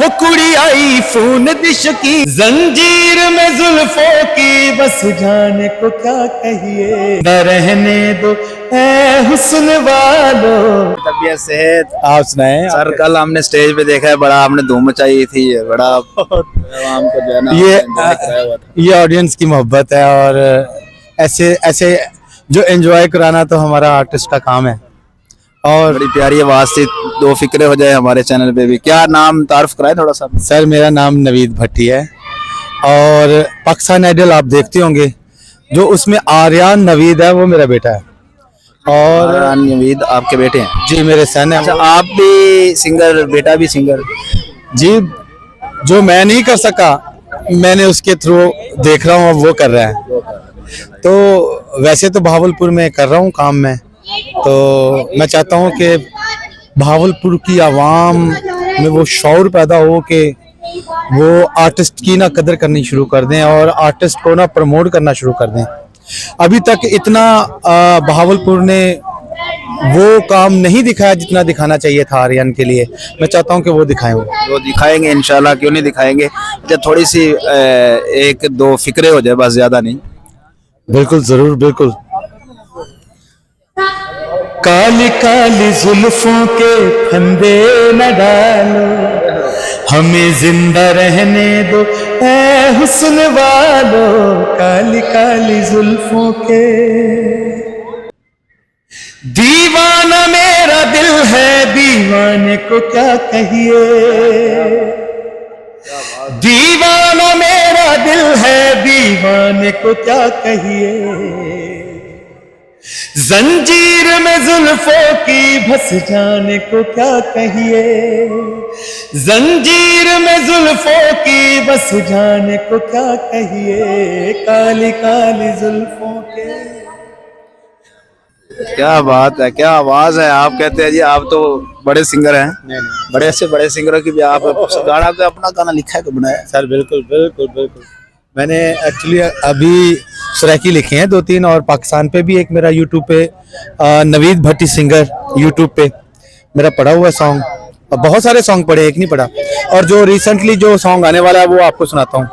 हो कुड़ी आई फोन दिश की जंजीर में जुल्फों की, बस जाने को क्या कहिए, न रहने दो ऐ हुस्न वालो। तबीयत सेहत आप सुनाएं। सर, कल हमने स्टेज पे देखा है, बड़ा हमने धूम मचाई थी, बड़ा आवाम को जो है ना ये enjoy कराया हुआ था। ये ऑडियंस की मोहब्बत है, और ऐसे ऐसे जो एंजॉय कराना तो हमारा आर्टिस्ट का काम है। और बड़ी प्यारी आवाज थी। दो फिक्रे हो जाए हमारे चैनल पे भी। क्या नाम तारुफ कराए थोड़ा सा? सर, मेरा नाम नवीद भट्टी है, और पाकिस्तान आइडल आप देखते होंगे, जो उसमें आर्यन नवीद है वो मेरा बेटा है। और नवीद आपके बेटे हैं? जी, मेरे सन है। अच्छा, आप भी सिंगर, बेटा भी सिंगर? जी, जो मैं नहीं कर सका मैंने उसके थ्रू देख रहा हूँ, अब वो कर रहा है। तो वैसे तो भावलपुर में कर रहा हूँ काम में, तो मैं चाहता हूँ कि भावलपुर की आवाम में वो शौर पैदा हो कि वो आर्टिस्ट की ना कदर करनी शुरू कर दें और आर्टिस्ट को ना प्रमोट करना शुरू कर दें। अभी तक इतना भावलपुर ने वो काम नहीं दिखाया जितना दिखाना चाहिए था आर्यन के लिए। मैं चाहता हूं कि वो दिखाएं। वो दिखाएंगे इंशाल्लाह, क्यों नहीं दिखाएंगे। अच्छा, थोड़ी सी एक दो फिक्रे हो जाए, बस ज्यादा नहीं। बिल्कुल, जरूर, बिल्कुल। काली काली जुल्फों के फंदे न डालो, हमें जिंदा रहने दो ऐ हुस्न वालो। काली काली जुल्फों के दीवाना मेरा दिल है, दीवाने को क्या कहिए। दीवाना मेरा दिल है, दीवाने को क्या कहिए। जंजीर में जुल्फों की बस जाने को क्या कहिए। जंजीर में जुल्फों की बस जाने को क्या कहिए। काली काली जुल्फों के। क्या बात है, क्या आवाज है। आप कहते हैं जी आप तो बड़े सिंगर हैं। बड़े से बड़े सिंगरों की भी आप गाना का अपना गाना लिखा है, तो बनाया? सर, बिल्कुल, बिल्कुल, बिल्कुल। मैंने एक्चुअली अभी सराकी लिखे हैं 2-3, और पाकिस्तान पे भी एक मेरा यूट्यूब पे नवीद भट्टी सिंगर यूट्यूब पे मेरा पड़ा हुआ सॉन्ग। बहुत सारे सॉन्ग पड़े, एक नहीं पड़ा। और जो रिसेंटली जो सॉन्ग आने वाला है वो आपको सुनाता हूँ।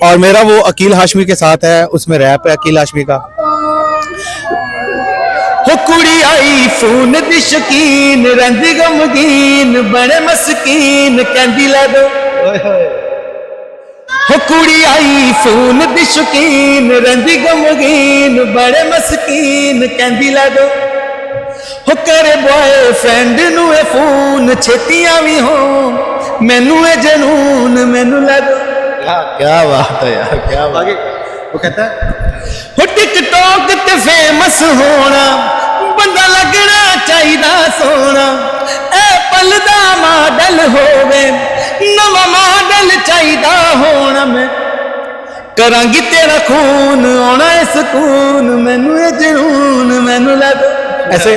और मेरा वो अकील हाशमी के साथ है, उसमें रैप है अकील हाशमी का। हो कुड़ी आई फोन दी शकीन, रंदी गमगीन बड़े मस्कीन कहंदी ला दो। हो कुड़ी आई फोन दी शकीन, रंदी गमगीन बड़े मस्कीन कहंदी ला दो। हो करे बॉयफ्रेंड नू ए फोन, छेतियां भी हो मैनू ए जनून मैनू ला दो। क्या बात है यार, क्या बात। वो कहता है हो टिकटॉक ते फेमस होना, बंदा लगना चाहिदा सोना। एप्पल दा मॉडल होवे, नवा मॉडल चाहिदा होना। मैं करांगी तेरा खून, आना है सुकून मैनू ए जनून मैनू ला दो। ऐसे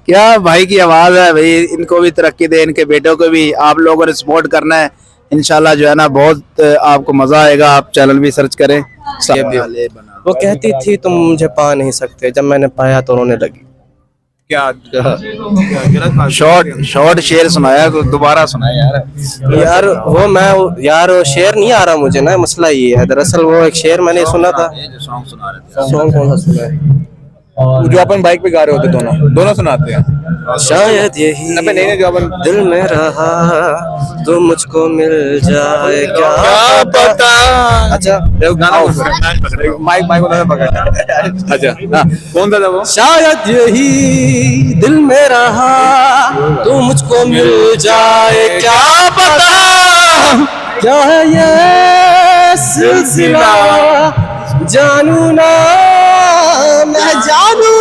क्या भाई की आवाज है भाई। इनको भी तरक्की दे, इनके बेटों को भी आप लोगों ने सपोर्ट करना है इंशाल्लाह। जो है ना बहुत आपको मजा आएगा। आप चैनल भी सर्च करें। वो कहती थी तुम मुझे पा नहीं सकते, जब मैंने पाया तो रोने लगी। क्या शॉर्ट शेर सुनाया, दोबारा सुनाया यार। यार वो मैं यार शेर नहीं आ रहा मुझे ना, मसला ये है। दरअसल वो एक शेर मैंने सुना था। सॉन्ग सुना रहे थे। सॉन्ग कौन सा सुना है? जो अपन बाइक पे गा रहे होते, दोनों सुनाते हैं। शायद यही नहीं, जो अपन दिल में रहा तो मुझको मिल जाए, क्या पता। अच्छा माइक पकड़। अच्छा, कौन सा था वो? शायद यही दिल में रहा तो मुझको मिल जाए, क्या पता क्या है ये सिलसिला। जानू ना मैं जानू